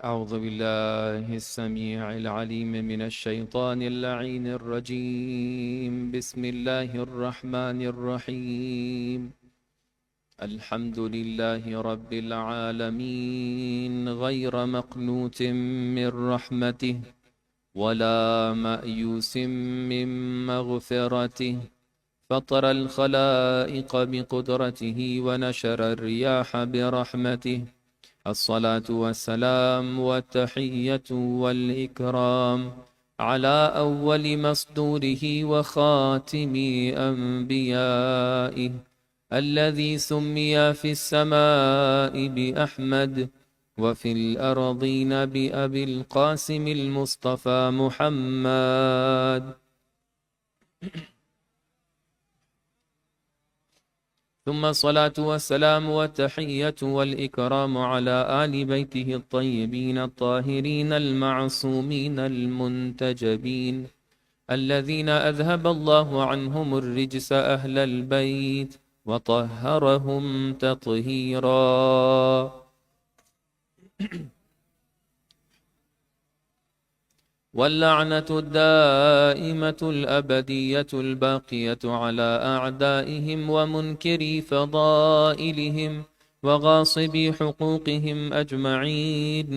أعوذ بالله السميع العليم من الشيطان اللعين الرجيم. بسم الله الرحمن الرحيم. الحمد لله رب العالمين غير مقنوط من رحمته ولا مأيوس من مغفرته، فطر الخلائق بقدرته ونشر الرياح برحمته. الصلاة والسلام والتحية والإكرام على أول مصدوره وخاتم أنبيائه الذي سمي في السماء بأحمد وفي الأرضين بأبي القاسم المصطفى محمد. ثم الصلاة والسلام والتحية والإكرام على آل بيته الطيبين الطاهرين المعصومين المنتجبين الذين أذهب الله عنهم الرجس أهل البيت وطهرهم تطهيرا. واللعنة الدائمة الأبدية الباقية على أعدائهم ومنكري فضائلهم وغاصبي حقوقهم أجمعين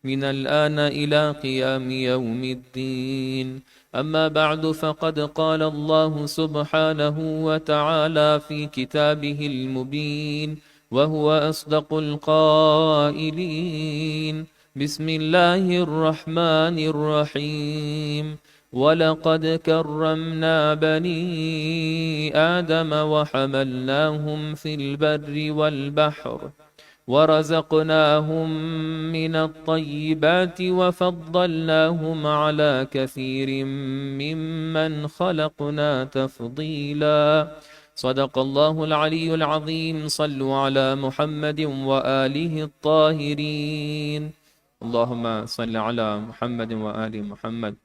من الآن إلى قيام يوم الدين. أما بعد، فقد قال الله سبحانه وتعالى في كتابه المبين وهو أصدق القائلين: بسم الله الرحمن الرحيم. وَلَقَدْ كَرَّمْنَا بَنِي آدَمَ وَحَمَلْنَاهُمْ فِي الْبَرِّ وَالْبَحْرِ وَرَزَقْنَاهُمْ مِنَ الطَّيِّبَاتِ وَفَضَّلْنَاهُمْ عَلَى كَثِيرٍ مِّمَّنْ خَلَقْنَا تَفْضِيلًا. صدق الله العلي العظيم. صلوا على محمد وآله الطاهرين. اللهم صل على محمد وآل محمد.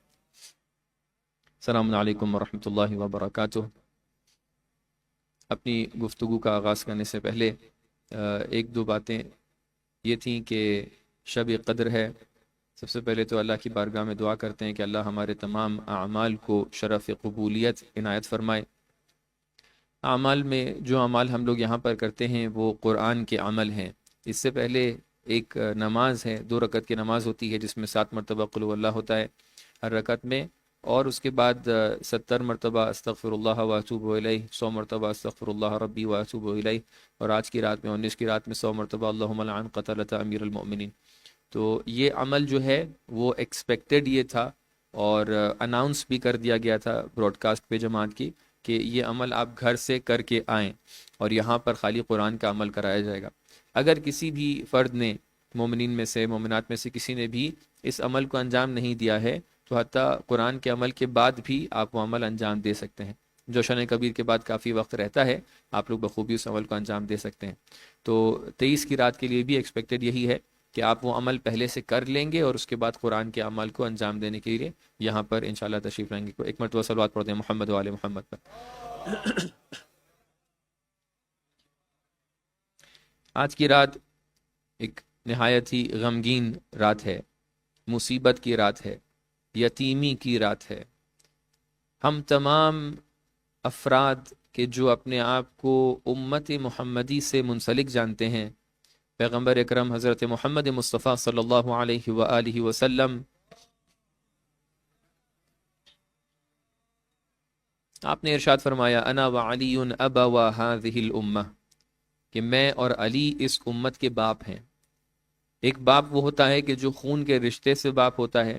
السلام علیکم ورحمۃ اللہ وبرکاتہ. اپنی گفتگو کا آغاز کرنے سے پہلے ایک دو باتیں یہ تھیں کہ شب قدر ہے. سب سے پہلے تو اللہ کی بارگاہ میں دعا کرتے ہیں کہ اللہ ہمارے تمام اعمال کو شرف قبولیت عنایت فرمائے. اعمال میں جو اعمال ہم لوگ یہاں پر کرتے ہیں وہ قرآن کے عمل ہیں. اس سے پہلے ایک نماز ہے، 2 رکعت کی نماز ہوتی ہے جس میں 7 مرتبہ قل هو اللہ ہوتا ہے ہر رکعت میں، اور اس کے بعد 70 مرتبہ استغفر اللہ واتوب الیہ، 100 مرتبہ استغفر اللہ ربی واتوب الیہ، اور آج کی رات میں 19 کی رات میں 100 مرتبہ اللہم لعن قتلۃ امیر المؤمنین. تو یہ عمل جو ہے وہ ایکسپیکٹڈ یہ تھا اور اناؤنس بھی کر دیا گیا تھا براڈ کاسٹ پہ جماعت کی کہ یہ عمل آپ گھر سے کر کے آئیں اور یہاں پر خالی قرآن کا عمل کرایا جائے گا. اگر کسی بھی فرد نے، مومنین میں سے، مومنات میں سے کسی نے بھی اس عمل کو انجام نہیں دیا ہے تو حتیٰ قرآن کے عمل کے بعد بھی آپ وہ عمل انجام دے سکتے ہیں. جوشن کبیر کے بعد کافی وقت رہتا ہے، آپ لوگ بخوبی اس عمل کو انجام دے سکتے ہیں. تو 23 کی رات کے لیے بھی ایکسپیکٹڈ یہی ہے کہ آپ وہ عمل پہلے سے کر لیں گے اور اس کے بعد قرآن کے عمل کو انجام دینے کے لیے یہاں پر انشاءاللہ تشریف لائیں گے. ایک مرتبہ صلوات پڑھتے ہیں محمد و آل محمد پر. آج کی رات ایک نہایت ہی غمگین رات ہے، مصیبت کی رات ہے، یتیمی کی رات ہے. ہم تمام افراد کے جو اپنے آپ کو امت محمدی سے منسلک جانتے ہیں، پیغمبر اکرم حضرت محمد مصطفیٰ صلی اللہ علیہ وآلہ وسلم، آپ نے ارشاد فرمایا انا وعلی ابوا هذه الامہ، کہ میں اور علی اس امت کے باپ ہیں. ایک باپ وہ ہوتا ہے کہ جو خون کے رشتے سے باپ ہوتا ہے،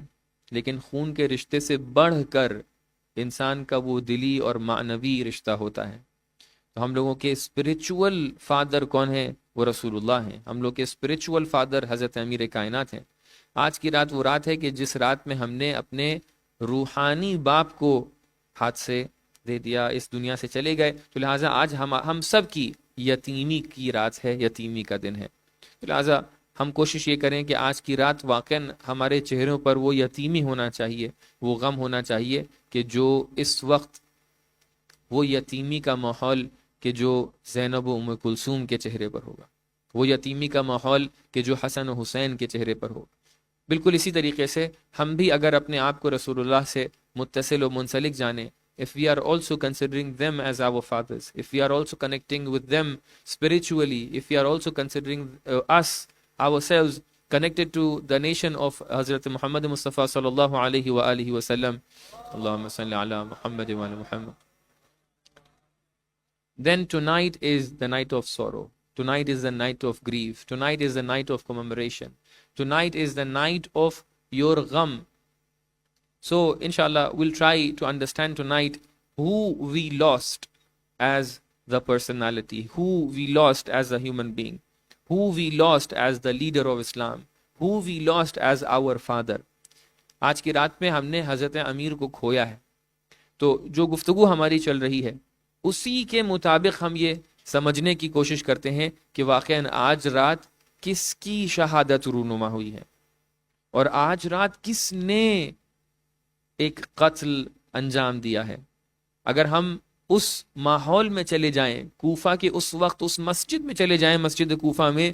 لیکن خون کے رشتے سے بڑھ کر انسان کا وہ دلی اور معنوی رشتہ ہوتا ہے. تو ہم لوگوں کے اسپریچول فادر کون ہیں؟ وہ رسول اللہ ہیں. ہم لوگ کے اسپریچول فادر حضرت امیر کائنات ہیں. آج کی رات وہ رات ہے کہ جس رات میں ہم نے اپنے روحانی باپ کو ہاتھ سے دے دیا، اس دنیا سے چلے گئے. تو لہٰذا آج ہم سب کی یتیمی کی رات ہے، یتیمی کا دن ہے. تو لہٰذا ہم کوشش یہ کریں کہ آج کی رات واقعاً ہمارے چہروں پر وہ یتیمی ہونا چاہیے، وہ غم ہونا چاہیے کہ جو اس وقت وہ یتیمی کا ماحول کہ جو زینب و ام کلثوم کے چہرے پر ہوگا، وہ یتیمی کا ماحول کہ جو حسن و حسین کے چہرے پر ہوگا، بالکل اسی طریقے سے ہم بھی اگر اپنے آپ کو رسول اللہ سے متصل و منسلک جانیں, if we are also considering them as our fathers, if we are also connecting with them spiritually, if we are also considering us, ourselves, connected to the nation of Hazrat Muhammad Mustafa sallallahu alayhi wa alihi wa sallam, Allahumma salli ala Muhammad wa ala Muhammad, then tonight is the night of sorrow. Tonight is the night of grief. Tonight is the night of commemoration. Tonight is the night of your gham. So, inshallah, we'll try to understand tonight who we lost as the personality, who we lost as a human being, who we lost as the leader of Islam, who we lost as our father. آج کی رات میں ہم نے حضرت امیر کو کھویا ہے. تو جو گفتگو ہماری چل رہی ہے اسی کے مطابق ہم یہ سمجھنے کی کوشش کرتے ہیں کہ واقعاً آج رات کس کی شہادت رونما ہوئی ہے, اور آج رات کس نے ایک قتل انجام دیا ہے. اگر ہم اس ماحول میں چلے جائیں, کوفہ کے اس وقت اس مسجد میں چلے جائیں, مسجد کوفہ میں,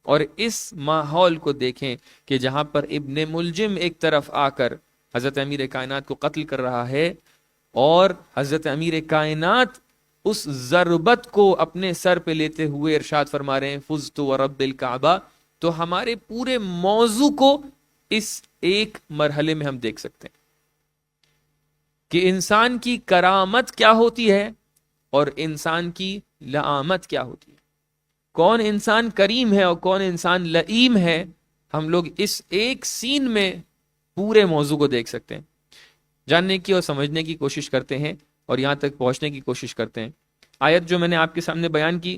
اور اس ماحول کو دیکھیں کہ جہاں پر ابن ملجم ایک طرف آ کر حضرت امیر کائنات کو قتل کر رہا ہے, اور حضرت امیر کائنات اس ضربت کو اپنے سر پہ لیتے ہوئے ارشاد فرما رہے ہیں فزت ورب الکعبہ, تو ہمارے پورے موضوع کو اس ایک مرحلے میں ہم دیکھ سکتے ہیں کہ انسان کی کرامت کیا ہوتی ہے اور انسان کی لعامت کیا ہوتی ہے, کون انسان کریم ہے اور کون انسان لئیم ہے. ہم لوگ اس ایک سین میں پورے موضوع کو دیکھ سکتے ہیں, جاننے کی اور سمجھنے کی کوشش کرتے ہیں, اور یہاں تک پہنچنے کی کوشش کرتے ہیں. آیت جو میں نے آپ کے سامنے بیان کی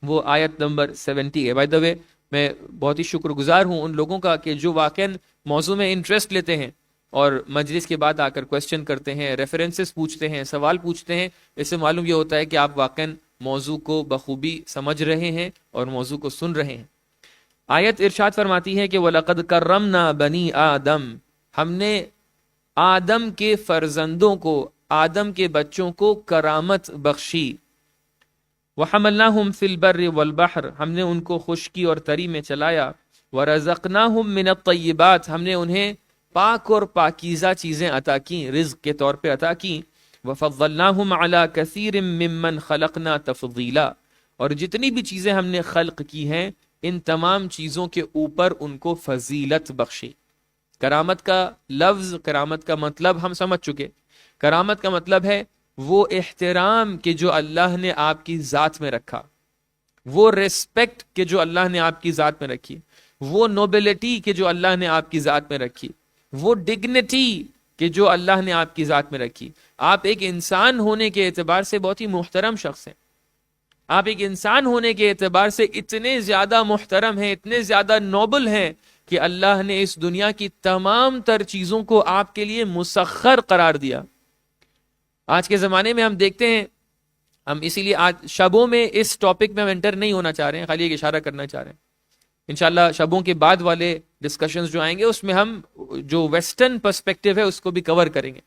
وہ آیت نمبر 70 ہے. بائی دا وے, میں بہت ہی شکر گزار ہوں ان لوگوں کا کہ جو واقعاً موضوع میں انٹرسٹ لیتے ہیں اور مجلس کے بعد آ کر کوشچن کرتے ہیں, ریفرنسز پوچھتے ہیں, سوال پوچھتے ہیں. اس سے معلوم یہ ہوتا ہے کہ آپ واقعاً موضوع کو بخوبی سمجھ رہے ہیں اور موضوع کو سن رہے ہیں. آیت ارشاد فرماتی ہے کہ وَلَقَدْ كَرَّمْنَا بَنِي آدم, ہم نے آدم کے فرزندوں کو, آدم کے بچوں کو کرامت بخشی. وَحَمَلْنَاهُمْ فِي الْبَرِّ وَالْبَحْرِ, ہم نے ان کو خشکی اور تری میں چلایا. وَرَزَقْنَاهُمْ مِنَ الطَّيِّبَاتِ, ہم نے انہیں پاک اور پاکیزہ چیزیں عطا کیں, رزق کے طور پہ عطا کیں. وَفَضَّلْنَاهُمْ عَلَى كَثِيرٍ مِّمَّنْ خَلَقْنَا تَفْضِيلًا, اور جتنی بھی چیزیں ہم نے خلق کی ہیں ان تمام چیزوں کے اوپر ان کو فضیلت بخشی. کرامت کا لفظ, کرامت کا مطلب ہم سمجھ چکے. کرامت کا مطلب ہے وہ احترام کہ جو اللہ نے آپ کی ذات میں رکھا, وہ ریسپیکٹ کہ جو اللہ نے آپ کی ذات میں رکھی, وہ نوبلٹی کہ جو اللہ نے آپ کی ذات میں رکھی, وہ ڈگنیٹی کہ جو اللہ نے آپ کی ذات میں رکھی. آپ ایک انسان ہونے کے اعتبار سے بہت ہی محترم شخص ہیں. آپ ایک انسان ہونے کے اعتبار سے اتنے زیادہ محترم ہیں, اتنے زیادہ نوبل ہیں کہ اللہ نے اس دنیا کی تمام تر چیزوں کو آپ کے لیے مسخر قرار دیا. آج کے زمانے میں ہم دیکھتے ہیں, ہم اسی لیے آج شبوں میں اس ٹاپک میں ہم انٹر نہیں ہونا چاہ رہے ہیں, خالی ایک اشارہ کرنا چاہ رہے ہیں. انشاءاللہ شبوں کے بعد والے ڈسکشنز جو آئیں گے اس میں ہم جو ویسٹرن پرسپیکٹیو ہے اس کو بھی کور کریں گے.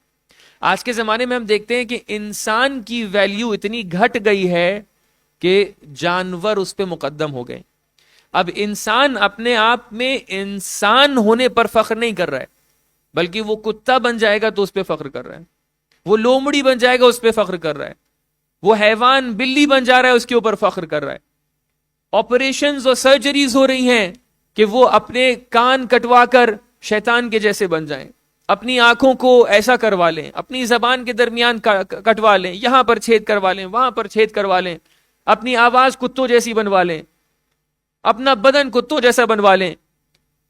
آج کے زمانے میں ہم دیکھتے ہیں کہ انسان کی ویلیو اتنی گھٹ گئی ہے کہ جانور اس پہ مقدم ہو گئے. اب انسان اپنے آپ میں انسان ہونے پر فخر نہیں کر رہا ہے, بلکہ وہ کتا بن جائے گا تو اس پہ فخر کر رہا ہے, وہ لومڑی بن جائے گا اس پہ فخر کر رہا ہے, وہ حیوان بلی بن جا رہا ہے اس کے اوپر فخر کر رہا ہے. آپریشنز اور سرجریز ہو رہی ہیں کہ وہ اپنے کان کٹوا کر شیطان کے جیسے بن جائیں, اپنی آنکھوں کو ایسا کروا لیں, اپنی زبان کے درمیان کٹوا لیں, یہاں پر چھید کروا لیں, وہاں پر چھید کروا لیں, اپنی آواز کتوں جیسی بنوا لیں, اپنا بدن کتوں جیسا بنوا لیں.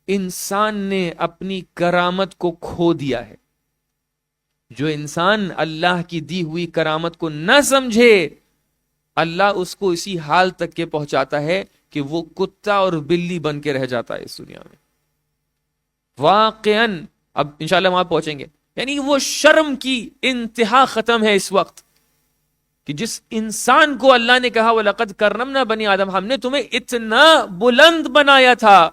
انسان نے اپنی کرامت کو کھو دیا ہے. جو انسان اللہ کی دی ہوئی کرامت کو نہ سمجھے, اللہ اس کو اسی حال تک کے پہنچاتا ہے کہ وہ کتا اور بلی بن کے رہ جاتا ہے اس دنیا میں. واقعاً اب انشاءاللہ وہاں پہنچیں گے. یعنی وہ شرم کی انتہا ختم ہے اس وقت کہ جس انسان کو اللہ نے کہا وَلَقَدْ كَرَّمْنَا بَنِي آدم, ہم نے تمہیں اتنا بلند بنایا تھا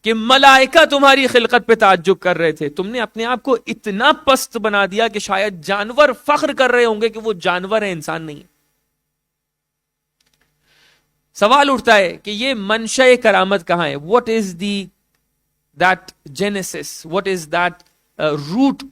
کہ ملائکہ تمہاری خلقت پہ تعجب کر رہے تھے, تم نے اپنے آپ کو اتنا پست بنا دیا کہ شاید جانور فخر کر رہے ہوں گے کہ وہ جانور ہے, انسان نہیں. سوال اٹھتا ہے کہ یہ منشأ کرامت کہاں ہے؟ What is that genesis, what is that root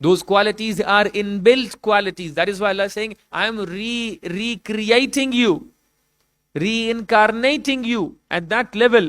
those qualities are inbuilt qualities. That is why Allah is saying I am recreating you, reincarnating you at that level.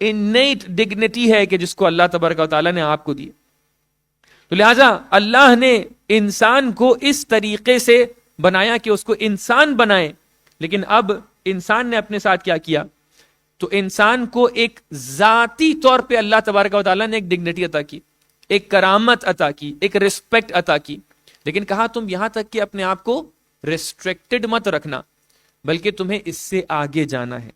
Innate dignity ہے کہ جس کو اللہ تبارک و تعالیٰ نے آپ کو دی. تو لہٰذا اللہ نے انسان کو اس طریقے سے بنایا کہ اس کو انسان بنائے. لیکن اب انسان نے اپنے ساتھ کیا کیا؟ تو انسان کو ایک ذاتی طور پہ اللہ تبارک و تعالیٰ نے ایک ڈگنیٹی عطا کی, ایک کرامت عطا کی, ایک رسپیکٹ عطا کی. لیکن کہا تم یہاں تک کہ اپنے آپ کو ریسٹرکٹڈ مت رکھنا, بلکہ تمہیں اس سے آگے جانا ہے.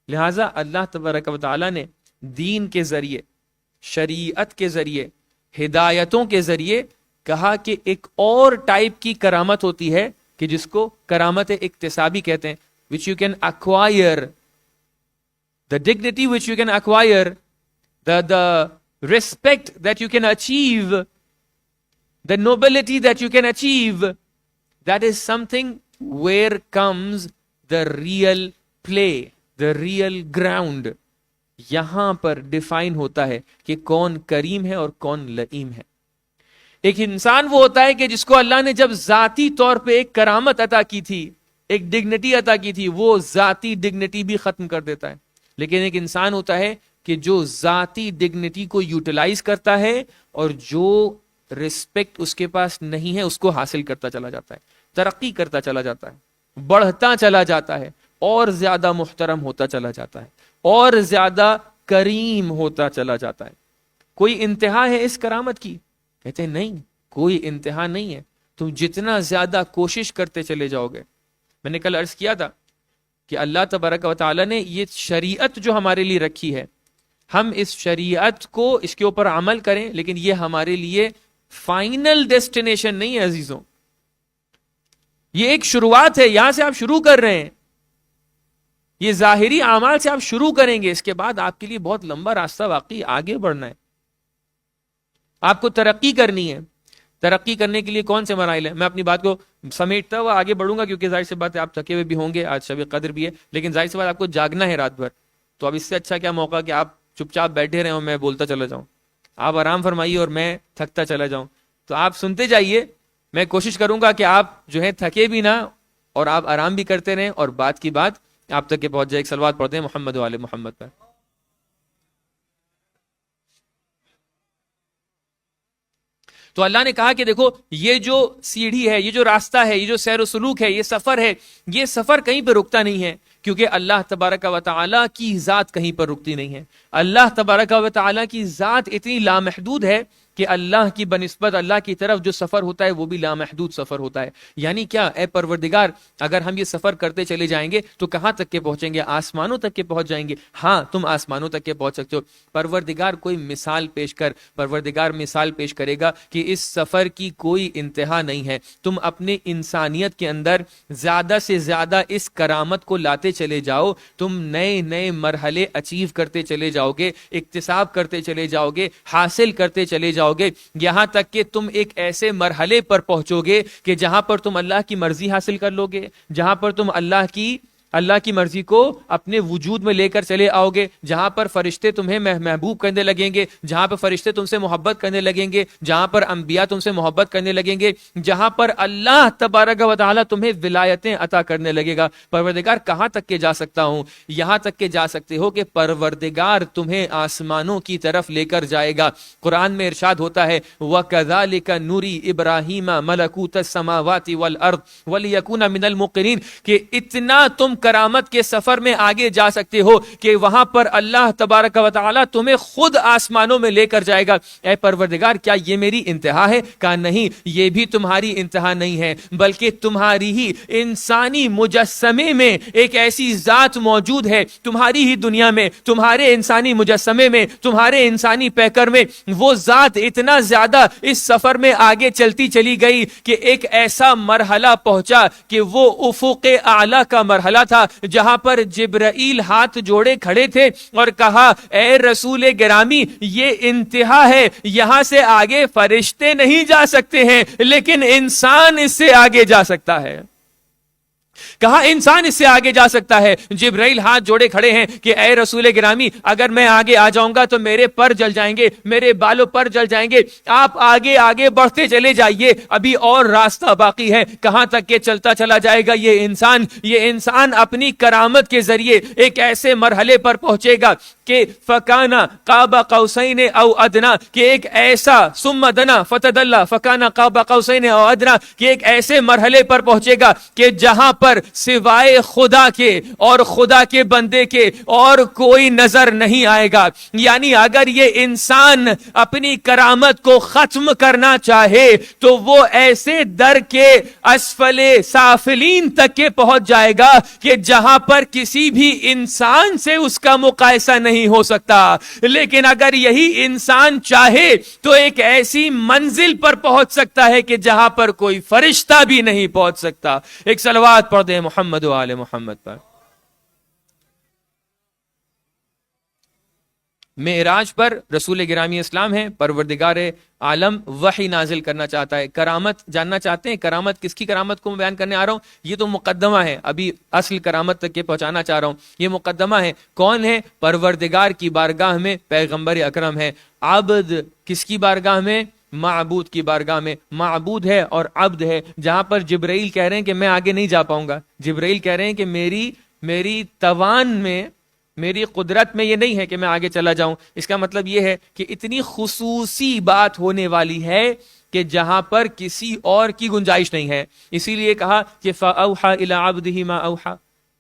لہٰذا اللہ تبارک و تعالیٰ نے دین کے ذریعے, شریعت کے ذریعے, ہدایتوں کے ذریعے کہا کہ ایک اور ٹائپ کی کرامت ہوتی ہے کہ جس کو کرامت اکتسابی کہتے ہیں, which you can acquire, the dignity which you can acquire, the respect that you can achieve, the nobility that you can achieve, that is something where comes the real play, the real ground. یہاں پر define ہوتا ہے کہ کون کریم ہے اور کون لئیم ہے. ایک انسان وہ ہوتا ہے کہ جس کو اللہ نے جب ذاتی طور پہ ایک کرامت عطا کی تھی, ایک ڈگنیٹی عطا کی تھی, وہ ذاتی ڈگنیٹی بھی ختم کر دیتا ہے. لیکن ایک انسان ہوتا ہے کہ جو ذاتی ڈگنیٹی کو یوٹیلائز کرتا ہے اور جو رسپیکٹ اس کے پاس نہیں ہے اس کو حاصل کرتا چلا جاتا ہے, ترقی کرتا چلا جاتا ہے, بڑھتا چلا جاتا ہے, اور زیادہ محترم ہوتا چلا جاتا ہے, اور زیادہ کریم ہوتا چلا جاتا ہے. کوئی انتہا ہے اس کرامت کی؟ کہتے ہیں نہیں, کوئی انتہا نہیں ہے. تم جتنا زیادہ کوشش کرتے چلے جاؤ گے. میں نے کل عرض کیا تھا کہ اللہ تبارک و تعالیٰ نے یہ شریعت جو ہمارے لیے رکھی ہے, ہم اس شریعت کو, اس کے اوپر عمل کریں, لیکن یہ ہمارے لیے فائنل ڈیسٹینیشن نہیں ہے عزیزوں. یہ ایک شروعات ہے, یہاں سے آپ شروع کر رہے ہیں, یہ ظاہری اعمال سے آپ شروع کریں گے. اس کے بعد آپ کے لیے بہت لمبا راستہ واقعی آگے بڑھنا ہے. آپ کو ترقی کرنی ہے. ترقی کرنے کے لیے کون سے مراحل ہیں؟ میں اپنی بات کو سمیٹتا ہوا آگے بڑھوں گا, کیونکہ ظاہر سی بات ہے آپ تھکے ہوئے بھی ہوں گے, آج شب قدر بھی ہے, لیکن ظاہر سی بات آپ کو جاگنا ہے رات بھر. تو اب اس سے اچھا کیا موقع کہ آپ چپ چاپ بیٹھے رہے اور میں بولتا چلا جاؤں. آپ آرام فرمائیے اور میں تھکتا چلا جاؤں. تو آپ سنتے جائیے, میں کوشش کروں گا کہ آپ جو ہے تھکے بھی نہ اور آپ آرام بھی کرتے رہیں, اور بات کی بات آپ تک کے پہنچ جائے. ایک صلوات پڑھتے ہیں محمد والے محمد پر. تو اللہ نے کہا کہ دیکھو یہ جو سیڑھی ہے, یہ جو راستہ ہے, یہ جو سیر و سلوک ہے, یہ سفر ہے, یہ سفر کہیں پہ رکتا نہیں ہے, کیونکہ اللہ تبارک و تعالیٰ کی ذات کہیں پر رکتی نہیں ہے. اللہ تبارک و تعالیٰ کی ذات اتنی لامحدود ہے کہ اللہ کی بنسبت اللہ کی طرف جو سفر ہوتا ہے وہ بھی لامحدود سفر ہوتا ہے. یعنی کیا؟ اے پروردگار, اگر ہم یہ سفر کرتے چلے جائیں گے تو کہاں تک کے پہنچیں گے؟ آسمانوں تک کے پہنچ جائیں گے. ہاں, تم آسمانوں تک کے پہنچ سکتے ہو. پروردگار کوئی مثال پیش کر, پروردگار مثال پیش کرے گا کہ اس سفر کی کوئی انتہا نہیں ہے. تم اپنے انسانیت کے اندر زیادہ سے زیادہ اس کرامت کو لاتے چلے جاؤ, تم نئے نئے مرحلے اچیو کرتے چلے جاؤ گے, اکتساب کرتے چلے جاؤ گے, حاصل کرتے چلے جاؤ گے, یہاں تک کہ تم ایک ایسے مرحلے پر پہنچو گے کہ جہاں پر تم اللہ کی مرضی حاصل کر لو گے, جہاں پر تم اللہ کی مرضی کو اپنے وجود میں لے کر چلے آؤ گے, جہاں پر فرشتے تمہیں محبوب کرنے لگیں گے, جہاں پر فرشتے تم سے محبت کرنے لگیں گے, جہاں پر انبیاء تم سے محبت کرنے لگیں گے, جہاں پر اللہ تبارک و تعالیٰ تمہیں ولایتیں عطا کرنے لگے گا. پروردگار کہاں تک کے جا سکتا ہوں؟ یہاں تک کے جا سکتے ہو کہ پروردگار تمہیں آسمانوں کی طرف لے کر جائے گا. قرآن میں ارشاد ہوتا ہے وَكَذَلِكَ نُرِي إِبْرَاهِيمَ مَلَكُوتَ السَّمَاوَاتِ وَالْأَرْضِ وَلِيَكُونَ مِنَ الْمُوقِنِينَ کہ اتنا تم کرامت کے سفر میں آگے جا سکتے ہو کہ وہاں پر اللہ تبارک و تعالیٰ تمہیں خود آسمانوں میں لے کر جائے گا. اے پروردگار, کیا یہ میری انتہا ہے؟ کہا نہیں, یہ بھی تمہاری انتہا نہیں ہے, بلکہ تمہاری ہی انسانی مجسمے میں ایک ایسی ذات موجود ہے, تمہاری ہی دنیا میں, تمہارے انسانی مجسمے میں, تمہارے انسانی پیکر میں. وہ ذات اتنا زیادہ اس سفر میں آگے چلتی چلی گئی کہ ایک ایسا مرحلہ پہنچا کہ وہ افق اعلیٰ کا مرحلہ تھا, جہاں پر جبرائیل ہاتھ جوڑے کھڑے تھے اور کہا اے رسول گرامی, یہ انتہا ہے, یہاں سے آگے فرشتے نہیں جا سکتے ہیں, لیکن انسان اس سے آگے جا سکتا ہے. کہا انسان اس سے آگے جا سکتا ہے. جبرائیل ہاتھ جوڑے کھڑے ہیں کہ اے رسول گرامی, اگر میں آگے آ جاؤں گا تو میرے پر جل جائیں گے, میرے بالوں پر جل جائیں گے, آپ آگے آگے بڑھتے چلے جائیے, ابھی اور راستہ باقی ہے. کہاں تک کہ چلتا چلا جائے گا یہ انسان اپنی کرامت کے ذریعے ایک ایسے مرحلے پر پہنچے گا کہ فکانا قاب قوسین او ادنا، کہ ایک ایسا ثم دنا فتدلا فکانا قاب قوسین او ادنا، کہ ایک ایسے مرحلے پر پہنچے گا کہ جہاں پر سوائے خدا کے اور خدا کے بندے کے اور کوئی نظر نہیں آئے گا۔ یعنی اگر یہ انسان اپنی کرامت کو ختم کرنا چاہے تو وہ ایسے در کے اسفل سافلین تک کے پہنچ جائے گا کہ جہاں پر کسی بھی انسان سے اس کا مقایسہ نہیں ہو سکتا۔ لیکن اگر یہی انسان چاہے تو ایک ایسی منزل پر پہنچ سکتا ہے کہ جہاں پر کوئی فرشتہ بھی نہیں پہنچ سکتا۔ ایک صلوات پڑھ دیں محمد و آل محمد پر۔ معراج پر رسول گرامی اسلام ہے، پروردگار عالم وحی نازل کرنا چاہتا ہے۔ کرامت جاننا چاہتے ہیں؟ کرامت کس کی کرامت کو میں بیان کرنے آ رہا ہوں؟ یہ تو مقدمہ ہے، ابھی اصل کرامت تک کے پہنچانا چاہ رہا ہوں۔ یہ مقدمہ ہے۔ کون ہے؟ پروردگار کی بارگاہ میں پیغمبر اکرم ہے۔ عبد کس کی بارگاہ میں؟ معبود کی بارگاہ میں۔ معبود ہے اور عبد ہے۔ جہاں پر جبرائیل کہہ رہے ہیں کہ میں آگے نہیں جا پاؤں گا، جبرائیل کہہ رہے ہیں کہ میری توان میں، میری قدرت میں یہ نہیں ہے کہ میں آگے چلا جاؤں۔ اس کا مطلب یہ ہے کہ اتنی خصوصی بات ہونے والی ہے کہ جہاں پر کسی اور کی گنجائش نہیں ہے۔ اسی لیے کہا کہ فَأَوْحَى إِلَىٰ عَبْدِهِ مَا أَوْحَى،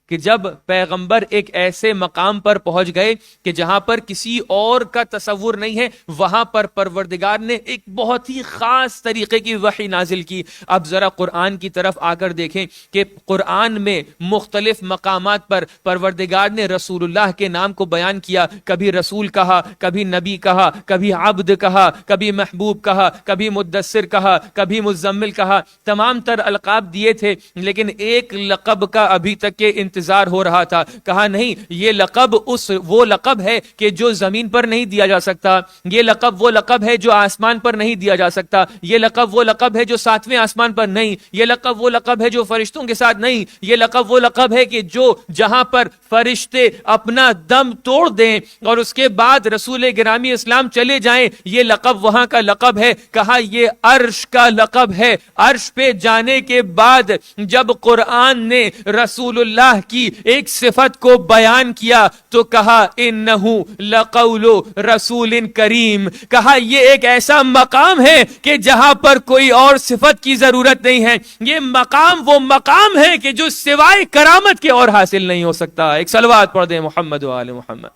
کہ جب پیغمبر ایک ایسے مقام پر پہنچ گئے کہ جہاں پر کسی اور کا تصور نہیں ہے، وہاں پر پروردگار نے ایک بہت ہی خاص طریقے کی وحی نازل کی۔ اب ذرا قرآن کی طرف آ کر دیکھیں کہ قرآن میں مختلف مقامات پر پروردگار نے رسول اللہ کے نام کو بیان کیا۔ کبھی رسول کہا، کبھی نبی کہا، کبھی عبد کہا، کبھی محبوب کہا، کبھی مدثر کہا، کبھی مزمل کہا۔ تمام تر القاب دیے تھے، لیکن ایک لقب کا ابھی تک کے انتظار ہو رہا تھا۔ کہا نہیں، یہ لقب وہ لقب ہے کہ جو زمین پر نہیں دیا جا سکتا، یہ لقب وہ لقب ہے جو آسمان پر نہیں دیا جا سکتا، یہ لقب وہ لقب ہے جو ساتویں آسمان پر نہیں، یہ لقب وہ لقب ہے جو فرشتوں کے ساتھ نہیں، یہ لقب وہ لقب ہے کہ جو جہاں پر فرشتے اپنا دم توڑ دیں اور اس کے بعد رسول گرامی اسلام چلے جائیں، یہ لقب وہاں کا لقب ہے۔ کہا یہ عرش کا لقب ہے۔ عرش پہ جانے کے بعد جب قرآن نے رسول اللہ کی ایک صفت کو بیان کیا تو کہا انہو لقول رسول کریم۔ کہا یہ ایک ایسا مقام ہے کہ جہاں پر کوئی اور صفت کی ضرورت نہیں ہے۔ یہ مقام وہ مقام ہے کہ جو سوائے کرامت کے اور حاصل نہیں ہو سکتا۔ ایک صلوات پڑھ دیں محمد و آل محمد۔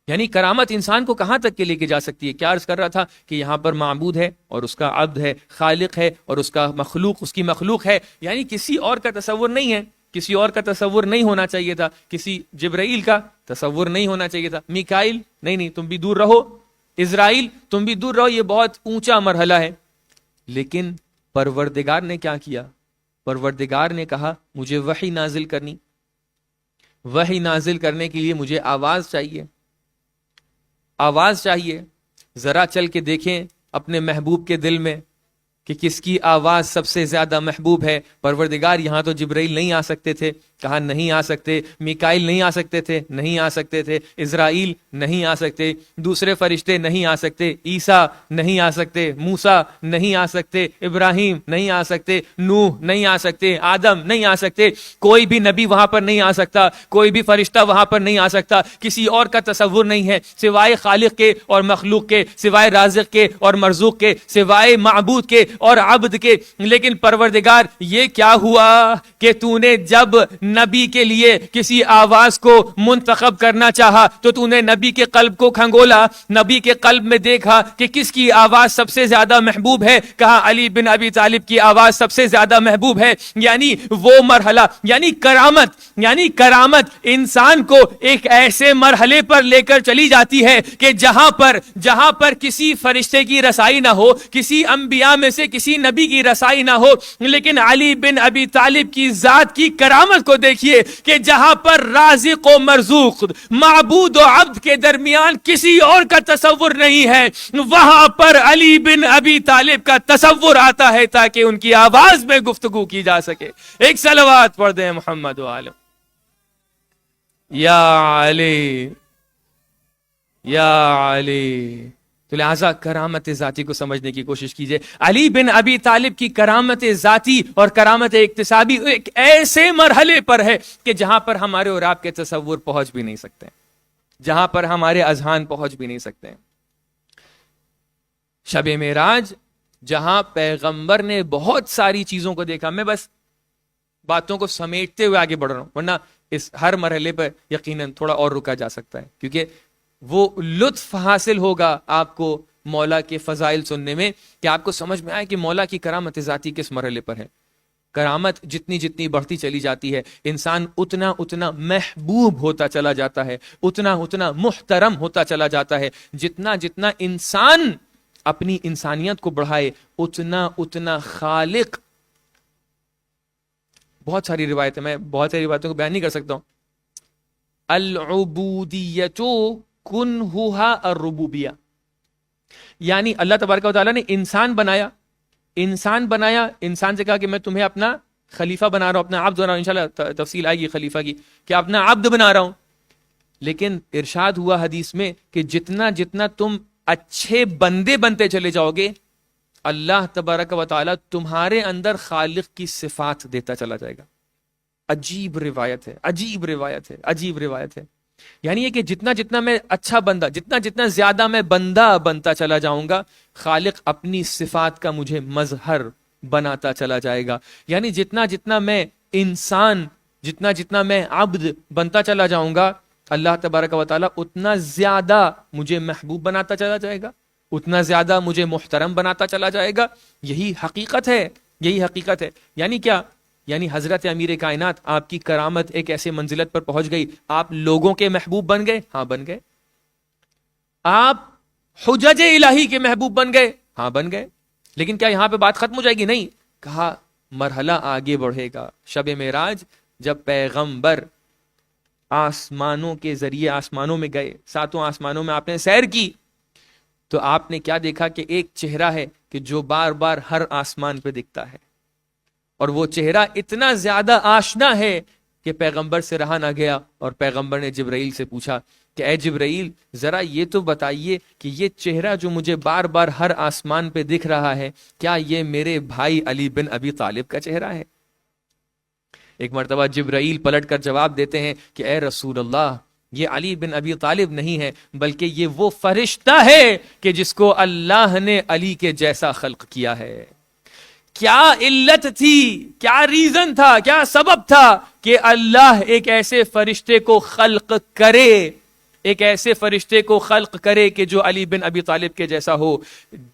یعنی کرامت انسان کو کہاں تک کے لے کے جا سکتی ہے؟ کیا عرض کر رہا تھا کہ یہاں پر معبود ہے اور اس کا عبد ہے، خالق ہے اور اس کا مخلوق، اس کی مخلوق ہے۔ یعنی کسی اور کا تصور نہیں ہے، کسی اور کا تصور نہیں ہونا چاہیے تھا، کسی جبرائیل کا تصور نہیں ہونا چاہیے تھا، میکائیل نہیں تم بھی دور رہو، اسرائیل تم بھی دور رہو، یہ بہت اونچا مرحلہ ہے۔ لیکن پروردگار نے کیا کیا؟ پروردگار نے کہا مجھے وحی نازل کرنی، وحی نازل کرنے کے لیے مجھے آواز چاہیے، آواز چاہیے۔ ذرا چل کے دیکھیں اپنے محبوب کے دل میں کہ کس کی آواز سب سے زیادہ محبوب ہے۔ پروردگار یہاں تو جبرائیل نہیں آ سکتے تھے، کہا نہیں آ سکتے، میکائیل نہیں آ سکتے تھے، نہیں آ سکتے تھے، اسرائیل نہیں آ سکتے، دوسرے فرشتے نہیں آ سکتے، عیسیٰ نہیں آ سکتے، موسیٰ نہیں آ سکتے، ابراہیم نہیں آ سکتے، نوح نہیں آ سکتے، آدم نہیں آ سکتے، کوئی بھی نبی وہاں پر نہیں آ سکتا، کوئی بھی فرشتہ وہاں پر نہیں آ سکتا۔ کسی اور کا تصور نہیں ہے سوائے خالق کے اور مخلوق کے، سوائے رازق کے اور مرزوق کے، سوائے معبود کے اور عبد کے۔ لیکن پروردگار یہ کیا ہوا کہ تو نے جب نبی کے لیے کسی آواز کو منتخب کرنا چاہا تو تو نے نبی کے قلب کو کھنگولا، نبی کے قلب میں دیکھا کہ کس کی آواز سب سے زیادہ محبوب ہے، کہا علی بن ابی طالب کی آواز سب سے زیادہ محبوب ہے۔ یعنی وہ مرحلہ، یعنی کرامت انسان کو ایک ایسے مرحلے پر لے کر چلی جاتی ہے کہ جہاں پر کسی فرشتے کی رسائی نہ ہو، کسی انبیاء میں سے کسی نبی کی رسائی نہ ہو۔ لیکن علی بن ابی طالب کی ذات کی کرامت کو دیکھیے کہ جہاں پر رازق و مرزوق، معبود و عبد کے درمیان کسی اور کا تصور نہیں ہے، وہاں پر علی بن ابی طالب کا تصور آتا ہے تاکہ ان کی آواز میں گفتگو کی جا سکے۔ ایک صلوات پڑھ دیں محمد و آل یا علی یا علی۔ تو لہٰذا کرامت ذاتی کو سمجھنے کی کوشش کیجئے. علی بن ابی طالب کی کرامت ذاتی اور کرامت اکتسابی ایک ایسے مرحلے پر ہے کہ جہاں پر ہمارے اور آپ کے تصور پہنچ بھی نہیں سکتے, جہاں پر ہمارے اذہان پہنچ بھی نہیں سکتے. شب معراج جہاں پیغمبر نے بہت ساری چیزوں کو دیکھا, میں بس باتوں کو سمیٹتے ہوئے آگے بڑھ رہا ہوں, ورنہ اس ہر مرحلے پر یقیناً تھوڑا اور رکا جا سکتا ہے, کیونکہ وہ لطف حاصل ہوگا آپ کو مولا کے فضائل سننے میں کہ آپ کو سمجھ میں آئے کہ مولا کی کرامت ذاتی کس مرحلے پر ہے. کرامت جتنی جتنی بڑھتی چلی جاتی ہے, انسان اتنا اتنا محبوب ہوتا چلا جاتا ہے, اتنا اتنا محترم ہوتا چلا جاتا ہے. جتنا جتنا انسان اپنی انسانیت کو بڑھائے اتنا اتنا خالق. بہت ساری روایتیں, میں بہت ساری روایتوں کو بیان نہیں کر سکتا ہوں. العبودیت کنہھا الربوبیہ, یعنی اللہ تبارک و تعالیٰ نے انسان بنایا, انسان سے کہا کہ میں تمہیں اپنا خلیفہ بنا رہا ہوں, اپنا عبد بنا رہا ہوں. انشاءاللہ تفصیل آئے گی خلیفہ کی کہ اپنا عبد بنا رہا ہوں. لیکن ارشاد ہوا حدیث میں کہ جتنا جتنا تم اچھے بندے بنتے چلے جاؤ گے, اللہ تبارک و تعالیٰ تمہارے اندر خالق کی صفات دیتا چلا جائے گا. عجیب روایت ہے, عجیب روایت ہے, عجیب روایت ہے. یعنی یہ کہ جتنا جتنا میں اچھا بندہ, جتنا جتنا زیادہ میں بندہ بنتا چلا جاؤں گا, خالق اپنی صفات کا مجھے مظہر بناتا چلا جائے گا. یعنی جتنا جتنا میں انسان, جتنا جتنا میں عبد بنتا چلا جاؤں گا, اللہ تبارک و تعالیٰ اتنا زیادہ مجھے محبوب بناتا چلا جائے گا, اتنا زیادہ مجھے محترم بناتا چلا جائے گا. یہی حقیقت ہے, یہی حقیقت ہے. یعنی کیا؟ یعنی حضرت امیر کائنات, آپ کی کرامت ایک ایسے منزلت پر پہنچ گئی, آپ لوگوں کے محبوب بن گئے, ہاں بن گئے. آپ حجج الہی کے محبوب بن گئے, ہاں بن گئے. لیکن کیا یہاں پہ بات ختم ہو جائے گی؟ نہیں, کہا مرحلہ آگے بڑھے گا. شب معراج جب پیغمبر آسمانوں کے ذریعے آسمانوں میں گئے, ساتوں آسمانوں میں آپ نے سیر کی, تو آپ نے کیا دیکھا کہ ایک چہرہ ہے کہ جو بار بار ہر آسمان پہ دکھتا ہے, اور وہ چہرہ اتنا زیادہ آشنا ہے کہ پیغمبر سے رہا نہ گیا, اور پیغمبر نے جبرائیل سے پوچھا کہ اے جبرائیل ذرا یہ تو بتائیے کہ یہ چہرہ جو مجھے بار بار ہر آسمان پہ دکھ رہا ہے, کیا یہ میرے بھائی علی بن ابی طالب کا چہرہ ہے؟ ایک مرتبہ جبرائیل پلٹ کر جواب دیتے ہیں کہ اے رسول اللہ, یہ علی بن ابی طالب نہیں ہے, بلکہ یہ وہ فرشتہ ہے کہ جس کو اللہ نے علی کے جیسا خلق کیا ہے. کیا علت تھی, کیا ریزن تھا, کیا سبب تھا کہ اللہ ایک ایسے فرشتے کو خلق کرے, ایک ایسے فرشتے کو خلق کرے کہ جو علی بن ابی طالب کے جیسا ہو؟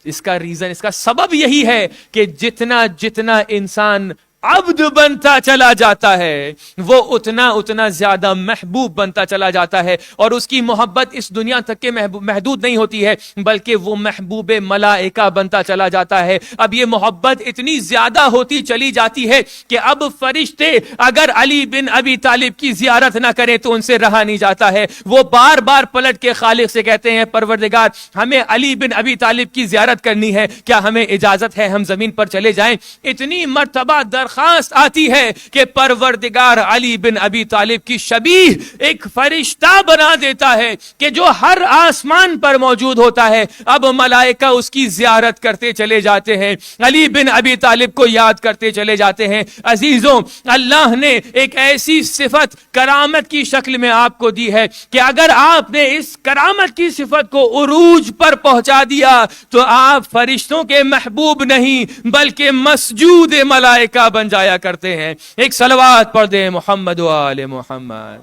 اس کا ریزن, اس کا سبب یہی ہے کہ جتنا جتنا انسان عبد بنتا چلا جاتا ہے, وہ اتنا اتنا زیادہ محبوب بنتا چلا جاتا ہے, اور اس کی محبت اس دنیا تک کے محدود نہیں ہوتی ہے, بلکہ وہ محبوب ملائکہ بنتا چلا جاتا ہے. اب یہ محبت اتنی زیادہ ہوتی چلی جاتی ہے کہ اب فرشتے اگر علی بن ابی طالب کی زیارت نہ کریں تو ان سے رہا نہیں جاتا ہے. وہ بار بار پلٹ کے خالق سے کہتے ہیں پروردگار ہمیں علی بن ابی طالب کی زیارت کرنی ہے, کیا ہمیں اجازت ہے ہم زمین پر چلے جائیں؟ اتنی مرتبہ درخواست آتی ہے کہ پروردگار علی بن ابی طالب کی شبیہ ایک فرشتہ بنا دیتا ہے کہ جو ہر آسمان پر موجود ہوتا ہے. اب ملائکہ اس کی زیارت کرتے چلے جاتے ہیں, علی بن ابی طالب کو یاد کرتے چلے جاتے ہیں. عزیزوں, اللہ نے ایک ایسی صفت کرامت کی شکل میں آپ کو دی ہے کہ اگر آپ نے اس کرامت کی صفت کو عروج پر پہنچا دیا تو آپ فرشتوں کے محبوب نہیں بلکہ مسجود ملائکہ بن جایا کرتے ہیں. ایک صلوات پڑھ دیں محمد و آل محمد.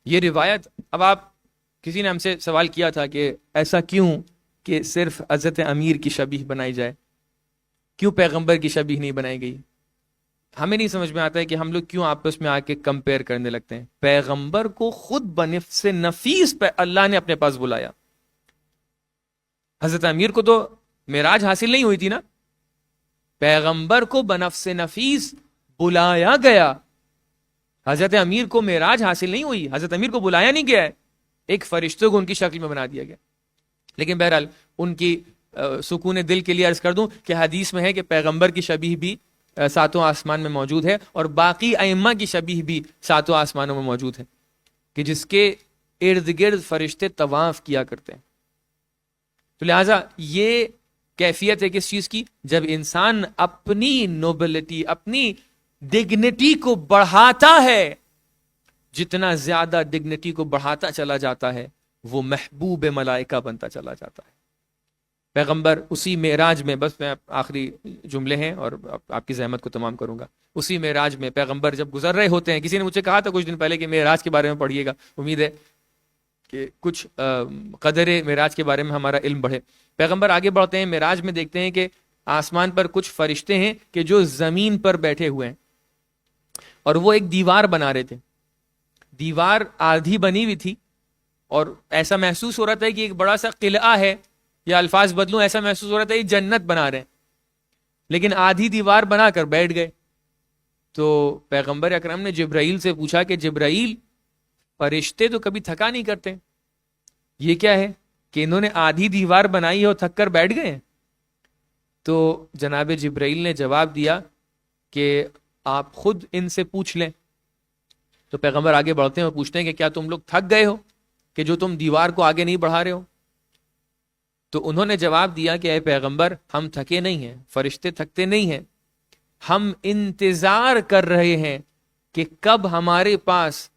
یہ روایت, اب آپ کسی نے ہم سے سوال کیا تھا کہ ایسا کیوں کہ صرف حضرت امیر کی شبیہ بنائی جائے, کیوں پیغمبر کی شبیہ نہیں بنائی گئی؟ ہمیں نہیں سمجھ میں آتا ہے کہ ہم لوگ کیوں آپس میں آ کے کمپیئر کرنے لگتے ہیں. پیغمبر کو خود بنفس نفیس پہ اللہ نے اپنے پاس بلایا. حضرت امیر کو تو معراج حاصل نہیں ہوئی تھی نا, پیغمبر کو بنفس نفیس بلایا گیا. حضرت امیر کو معراج حاصل نہیں ہوئی, حضرت امیر کو بلایا نہیں گیا ہے, ایک فرشتے کو ان کی شکل میں بنا دیا گیا. لیکن بہرحال ان کی سکون دل کے لیے عرض کر دوں کہ حدیث میں ہے کہ پیغمبر کی شبیہ بھی ساتوں آسمان میں موجود ہے, اور باقی ائمہ کی شبیہ بھی ساتوں آسمانوں میں موجود ہے. کہ جس کے ارد گرد فرشتے طواف کیا کرتے ہیں. تو لہٰذا یہ کیفیت ہے کس چیز کی؟ جب انسان اپنی نوبلٹی، اپنی ڈگنیٹی کو بڑھاتا ہے، جتنا زیادہ ڈگنیٹی کو بڑھاتا چلا جاتا ہے وہ محبوب ملائکہ بنتا چلا جاتا ہے. پیغمبر اسی معراج میں، بس میں آخری جملے ہیں اور آپ کی زحمت کو تمام کروں گا، اسی معراج میں پیغمبر جب گزر رہے ہوتے ہیں، کسی نے مجھ سے کہا تھا کچھ دن پہلے کہ معراج کے بارے میں پڑھیے گا، امید ہے کہ کچھ قدر معراج کے بارے میں ہمارا علم بڑھے. پیغمبر آگے بڑھتے ہیں، معراج میں دیکھتے ہیں کہ آسمان پر کچھ فرشتے ہیں کہ جو زمین پر بیٹھے ہوئے ہیں اور وہ ایک دیوار بنا رہے تھے. دیوار آدھی بنی ہوئی تھی اور ایسا محسوس ہو رہا تھا کہ ایک بڑا سا قلعہ ہے، یا الفاظ بدلوں، ایسا محسوس ہو رہا تھا کہ جنت بنا رہے ہیں، لیکن آدھی دیوار بنا کر بیٹھ گئے. تو پیغمبر اکرم نے جبرائیل سے پوچھا کہ جبرائیل، فرشتے تو کبھی تھکا نہیں کرتے، یہ کیا ہے کہ انہوں نے آدھی دیوار بنائی ہے اور تھک کر بیٹھ گئے؟ تو جناب جبرائیل نے جواب دیا کہ آپ خود ان سے پوچھ لیں. تو پیغمبر آگے بڑھتے ہیں اور پوچھتے ہیں کہ کیا تم لوگ تھک گئے ہو کہ جو تم دیوار کو آگے نہیں بڑھا رہے ہو؟ تو انہوں نے جواب دیا کہ اے پیغمبر، ہم تھکے نہیں ہیں، فرشتے تھکتے نہیں ہیں، ہم انتظار کر رہے ہیں کہ کب ہمارے پاس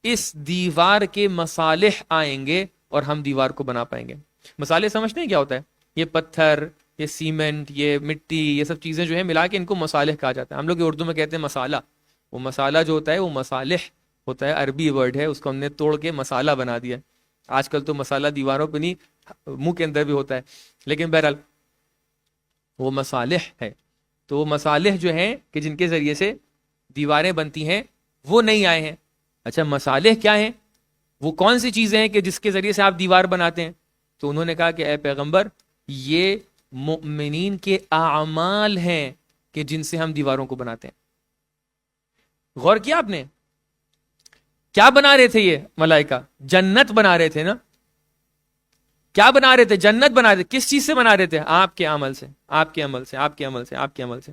اس دیوار کے مصالح آئیں گے اور ہم دیوار کو بنا پائیں گے. مصالح سمجھتے ہیں کیا ہوتا ہے؟ یہ پتھر، یہ سیمنٹ، یہ مٹی، یہ سب چیزیں جو ہیں ملا کے ان کو مصالح کہا جاتا ہے. ہم لوگ اردو میں کہتے ہیں مسالہ. وہ مسالہ جو ہوتا ہے وہ مصالح ہوتا ہے، عربی ورڈ ہے، اس کو ہم نے توڑ کے مسالہ بنا دیا. آج کل تو مسالہ دیواروں پہ نہیں، منہ کے اندر بھی ہوتا ہے، لیکن بہرحال وہ مصالح ہے. تو وہ مصالح جو ہیں کہ جن کے ذریعے سے دیواریں بنتی ہیں وہ نہیں آئے ہیں. اچھا، مصالح کیا ہیں؟ وہ کون سی چیزیں ہیں کہ جس کے ذریعے سے آپ دیوار بناتے ہیں؟ تو انہوں نے کہا کہ اے پیغمبر، یہ مؤمنین کے اعمال ہیں کہ جن سے ہم دیواروں کو بناتے ہیں. غور کیا آپ نے؟ کیا بنا رہے تھے یہ ملائکہ؟ جنت بنا رہے تھے نا. کیا بنا رہے تھے؟ جنت بنا رہے تھے. کس چیز سے بنا رہے تھے؟ آپ کے عمل سے، آپ کے عمل سے، آپ کے عمل سے، آپ کے عمل سے.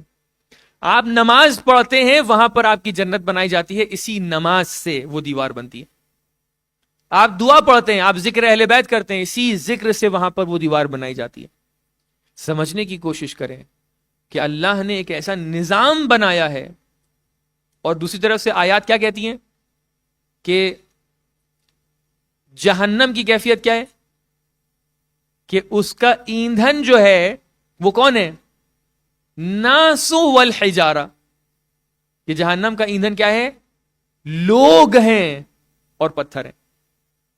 آپ نماز پڑھتے ہیں، وہاں پر آپ کی جنت بنائی جاتی ہے، اسی نماز سے وہ دیوار بنتی ہے. آپ دعا پڑھتے ہیں، آپ ذکر اہل بیت کرتے ہیں، اسی ذکر سے وہاں پر وہ دیوار بنائی جاتی ہے. سمجھنے کی کوشش کریں کہ اللہ نے ایک ایسا نظام بنایا ہے. اور دوسری طرف سے آیات کیا کہتی ہیں کہ جہنم کی کیفیت کیا ہے؟ کہ اس کا ایندھن جو ہے وہ کون ہے؟ ناسو والحجارہ. کہ جہنم کا ایندھن کیا ہے؟ لوگ ہیں اور پتھر ہیں.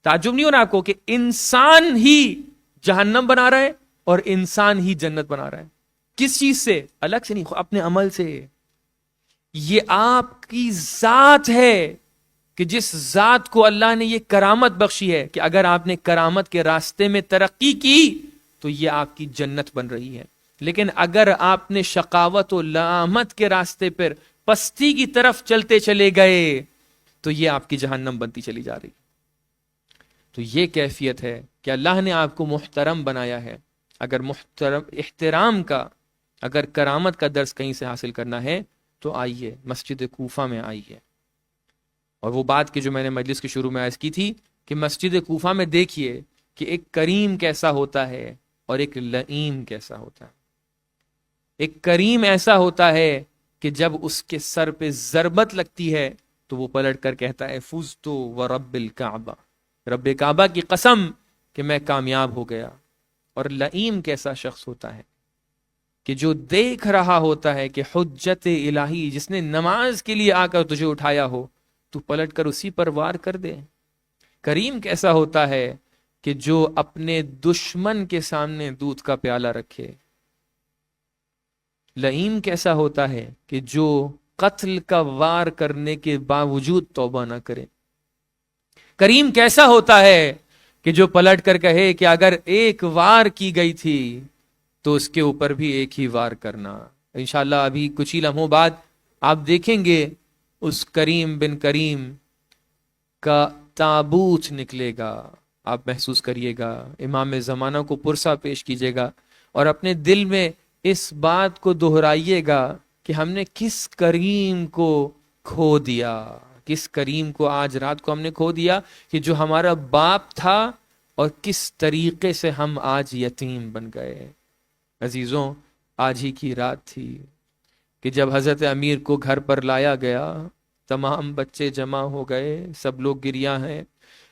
تعجب نہیں ہونا آپ کو کہ انسان ہی جہنم بنا رہا ہے اور انسان ہی جنت بنا رہا ہے. کس چیز سے؟ الگ سے نہیں، اپنے عمل سے. یہ آپ کی ذات ہے کہ جس ذات کو اللہ نے یہ کرامت بخشی ہے کہ اگر آپ نے کرامت کے راستے میں ترقی کی تو یہ آپ کی جنت بن رہی ہے. لیکن اگر آپ نے شقاوت و لعنت کے راستے پر پستی کی طرف چلتے چلے گئے تو یہ آپ کی جہنم بنتی چلی جا رہی. تو یہ کیفیت ہے کہ اللہ نے آپ کو محترم بنایا ہے. اگر احترام کا، اگر کرامت کا درس کہیں سے حاصل کرنا ہے تو آئیے مسجد کوفہ میں آئیے. اور وہ بات کہ جو میں نے مجلس کے شروع میں عرض کی تھی کہ مسجد کوفہ میں دیکھیے کہ ایک کریم کیسا ہوتا ہے اور ایک لئیم کیسا ہوتا ہے. ایک کریم ایسا ہوتا ہے کہ جب اس کے سر پہ ضربت لگتی ہے تو وہ پلٹ کر کہتا ہے فزتو ورب الکعبہ، رب کعبہ کی قسم کہ میں کامیاب ہو گیا. اور لئیم کیسا شخص ہوتا ہے کہ جو دیکھ رہا ہوتا ہے کہ حجت الہی، جس نے نماز کے لیے آ کر تجھے اٹھایا ہو، تو پلٹ کر اسی پر وار کر دے. کریم کیسا ہوتا ہے کہ جو اپنے دشمن کے سامنے دودھ کا پیالہ رکھے. لئیم کیسا ہوتا ہے کہ جو قتل کا وار کرنے کے باوجود توبہ نہ کرے. کریم کیسا ہوتا ہے کہ جو پلٹ کر کہے کہ اگر ایک وار کی گئی تھی تو اس کے اوپر بھی ایک ہی وار کرنا. انشاءاللہ ابھی کچھ ہی لمحوں بعد آپ دیکھیں گے اس کریم بن کریم کا تابوت نکلے گا. آپ محسوس کریے گا، امام زمانہ کو پرسہ پیش کیجیے گا اور اپنے دل میں اس بات کو دہرائیے گا کہ ہم نے کس کریم کو کھو دیا، کس کریم کو آج رات کو ہم نے کھو دیا کہ جو ہمارا باپ تھا اور کس طریقے سے ہم آج یتیم بن گئے۔ عزیزوں، آج ہی کی رات تھی کہ جب حضرت امیر کو گھر پر لایا گیا، تمام بچے جمع ہو گئے، سب لوگ گریاں ہیں۔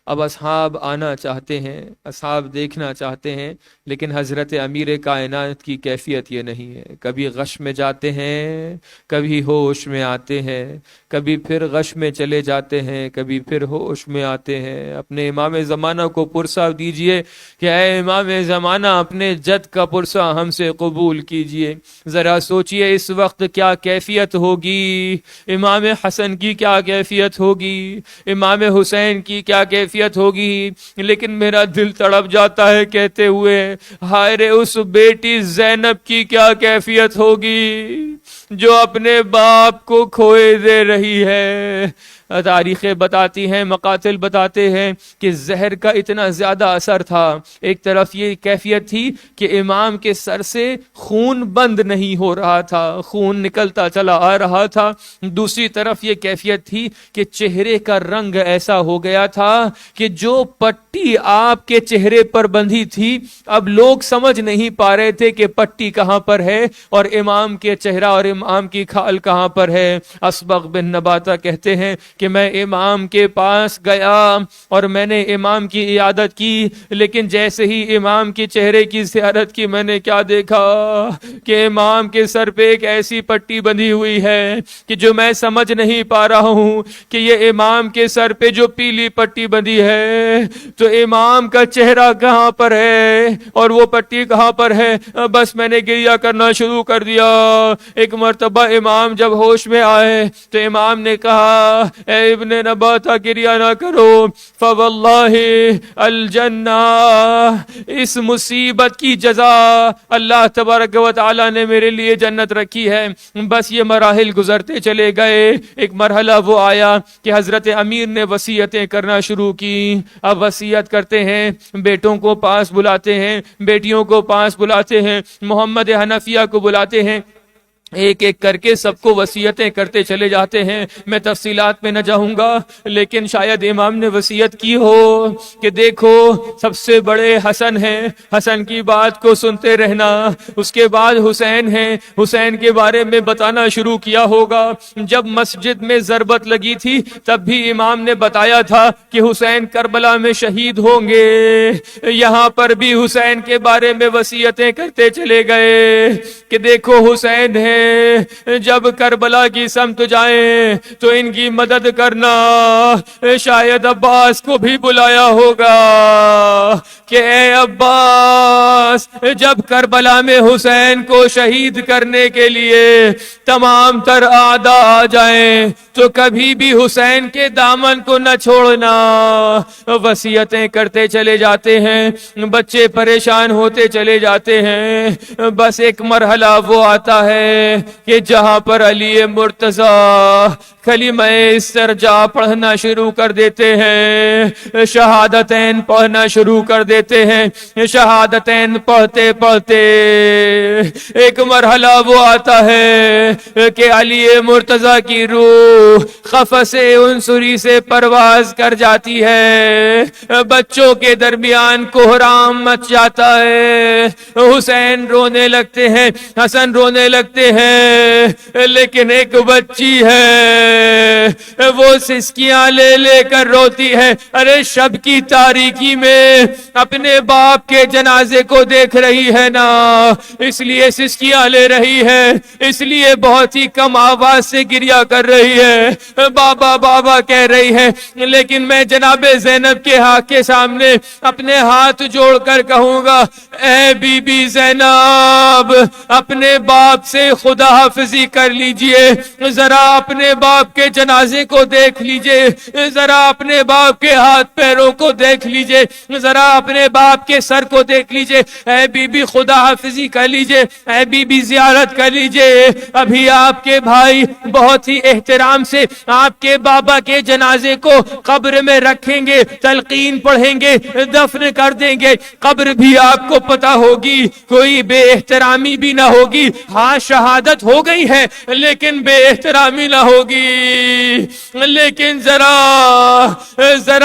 اب اصحاب آنا چاہتے ہیں، اصحاب دیکھنا چاہتے ہیں، لیکن حضرت امیر کائنات کی کیفیت یہ نہیں ہے۔ کبھی غش میں جاتے ہیں، کبھی ہوش میں آتے ہیں، کبھی پھر غش میں چلے جاتے ہیں، کبھی پھر ہوش میں آتے ہیں۔ اپنے امام زمانہ کو پرسہ دیجئے کہ اے امام زمانہ، اپنے جد کا پرسہ ہم سے قبول کیجئے۔ ذرا سوچئے اس وقت کیا کیفیت ہوگی، امام حسن کی کیا کیفیت ہوگی، امام حسین کی کیا کیفیت ہوگی۔ لیکن میرا دل تڑپ جاتا ہے کہتے ہوئے، ہائے رے اس بیٹی زینب کی کیا کیفیت ہوگی جو اپنے باپ کو کھوئے دے رہی ہے۔ تاریخیں بتاتی ہیں، مقاتل بتاتے ہیں کہ زہر کا اتنا زیادہ اثر تھا۔ ایک طرف یہ کیفیت تھی کہ امام کے سر سے خون بند نہیں ہو رہا تھا، خون نکلتا چلا آ رہا تھا۔ دوسری طرف یہ کیفیت تھی کہ چہرے کا رنگ ایسا ہو گیا تھا کہ جو پٹی آپ کے چہرے پر بندھی تھی، اب لوگ سمجھ نہیں پا رہے تھے کہ پٹی کہاں پر ہے اور امام کے چہرہ اور امام کی کھال کہاں پر ہے۔ اسبغ بن نباتہ کہتے ہیں کہ میں امام کے پاس گیا اور میں نے امام کی عیادت کی، لیکن جیسے ہی امام کی چہرے کی زیارت کی، میں نے کیا دیکھا کہ امام کے سر پہ ایک ایسی پٹی بندھی ہوئی ہے کہ جو میں سمجھ نہیں پا رہا ہوں کہ یہ امام کے سر پہ جو پیلی پٹی بندھی ہے تو امام کا چہرہ کہاں پر ہے اور وہ پٹی کہاں پر ہے۔ بس میں نے گریہ کرنا شروع کر دیا۔ ایک مرتبہ امام جب ہوش میں آئے تو امام نے کہا، اے ابن نباتہ گریہ نہ کرو، فواللہ الجنہ، اس مصیبت کی جزا اللہ تبارک و تعالی نے میرے لیے جنت رکھی ہے۔ بس یہ مراحل گزرتے چلے گئے۔ ایک مرحلہ وہ آیا کہ حضرت امیر نے وصیتیں کرنا شروع کی۔ اب وصیت کرتے ہیں، بیٹوں کو پاس بلاتے ہیں، بیٹیوں کو پاس بلاتے ہیں، محمد حنفیہ کو بلاتے ہیں، ایک ایک کر کے سب کو وصیتیں کرتے چلے جاتے ہیں۔ میں تفصیلات میں نہ جاؤں گا، لیکن شاید امام نے وصیت کی ہو کہ دیکھو سب سے بڑے حسن ہیں، حسن کی بات کو سنتے رہنا، اس کے بعد حسین ہیں، حسین کے بارے میں بتانا شروع کیا ہوگا۔ جب مسجد میں ضربت لگی تھی تب بھی امام نے بتایا تھا کہ حسین کربلا میں شہید ہوں گے۔ یہاں پر بھی حسین کے بارے میں وصیتیں کرتے چلے گئے کہ دیکھو حسین ہے، جب کربلا کی سمت جائیں تو ان کی مدد کرنا۔ شاید عباس کو بھی بلایا ہوگا کہ اے عباس، جب کربلا میں حسین کو شہید کرنے کے لیے تمام تر اعداء آ جائیں تو کبھی بھی حسین کے دامن کو نہ چھوڑنا۔ وصیتیں کرتے چلے جاتے ہیں، بچے پریشان ہوتے چلے جاتے ہیں۔ بس ایک مرحلہ وہ آتا ہے کہ جہاں پر علی مرتضیٰ کلمہ استرجاع پڑھنا شروع کر دیتے ہیں، شہادتین پڑھنا شروع کر دیتے ہیں۔ شہادتین پڑھتے پڑھتے ایک مرحلہ وہ آتا ہے کہ علی مرتضیٰ کی روح قفس عنصری سے پرواز کر جاتی ہے، بچوں کے درمیان کوہرام مچ جاتا ہے، حسین رونے لگتے ہیں، حسن رونے لگتے ہیں، لیکن ایک بچی ہے وہ سسکیاں لے لے کر روتی ہے۔ ارے شب کی تاریکی میں اپنے باپ کے جنازے کو دیکھ رہی ہے نا، اس لیے سسکیاں لے رہی ہے، اس لیے بہت ہی کم آواز سے گریہ کر رہی ہے، بابا بابا کہہ رہی ہے۔ لیکن میں جناب زینب کے ہاتھ کے سامنے اپنے ہاتھ جوڑ کر کہوں گا، اے بی بی زینب، اپنے باپ سے خدا حافظی کر لیجئے، ذرا اپنے باپ کے جنازے کو دیکھ لیجئے، ذرا اپنے باپ کے ہاتھ پیروں کو دیکھ لیجئے، ذرا اپنے باپ کے سر کو دیکھ لیجئے، اے بی بی خدا حافظی کر لیجئے، اے بی بی زیارت کر لیجئے۔ ابھی آپ کے بھائی بہت ہی احترام سے آپ کے بابا کے جنازے کو قبر میں رکھیں گے، تلقین پڑھیں گے، دفن کر دیں گے، قبر بھی آپ کو پتہ ہوگی، کوئی بے احترامی بھی نہ ہوگی۔ ہاں شہادت عادت ہو گئی ہے لیکن بے احترامی نہ ہوگی. لیکن ذرا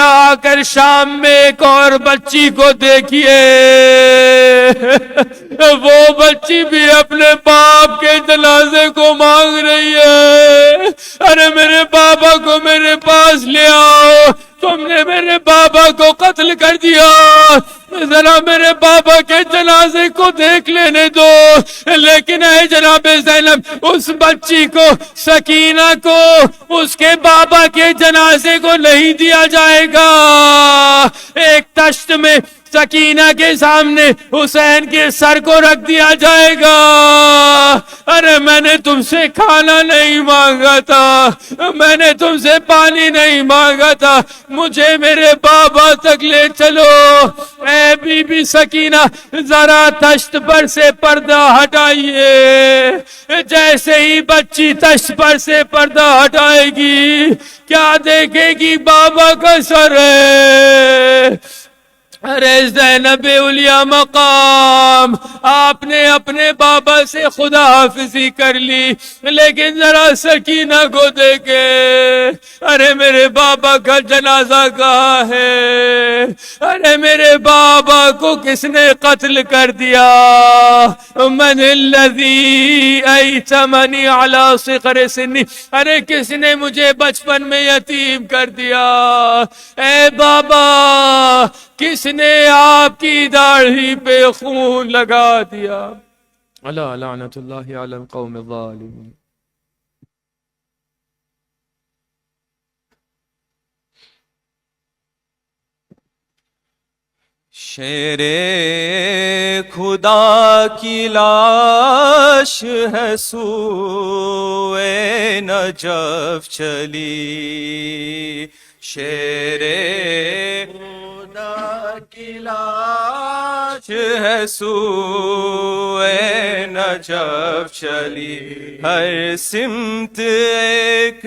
آ کر شام میں ایک اور بچی کو دیکھیے, وہ بچی بھی اپنے باپ کے جنازے کو مانگ رہی ہے. ارے میرے بابا کو میرے پاس لے آؤ, تم نے میرے بابا کو قتل کر دیا, ذرا میرے بابا کے جنازے کو دیکھ لینے دو. لیکن اے جناب زینب, اس بچی کو, سکینہ کو, اس کے بابا کے جنازے کو نہیں دیا جائے گا. ایک تشت میں سکینہ کے سامنے حسین کے سر کو رکھ دیا جائے گا. ارے میں نے تم سے کھانا نہیں مانگا تھا, میں نے تم سے پانی نہیں مانگا تھا, مجھے میرے بابا تک لے چلو. اے بی بی سکینہ, ذرا تشت پر سے پردہ ہٹائیے. جیسے ہی بچی تشت پر سے پردہ ہٹائے گی, کیا دیکھے گی؟ بابا کا سر ہے. ارے زینب اولیاء مقام, آپ نے اپنے بابا سے خدا حافظی کر لی, لیکن ذرا سکینہ کو دیکھے. ارے میرے بابا کا جنازہ کہاں ہے؟ ارے میرے بابا کو کس نے قتل کر دیا؟ من الذی ایتمنی علی صغر سنی, ارے کس نے مجھے بچپن میں یتیم کر دیا؟ اے بابا, کس نے آپ کی داڑھی پہ خون لگا دیا؟ اللہ لعنت اللہ علی القوم الظالمین. شیر خدا کی لاش ہے سوئے نجف چلی. شیر خدا کی لاش ہے سوئے نجف چلی. ہر سمت ایک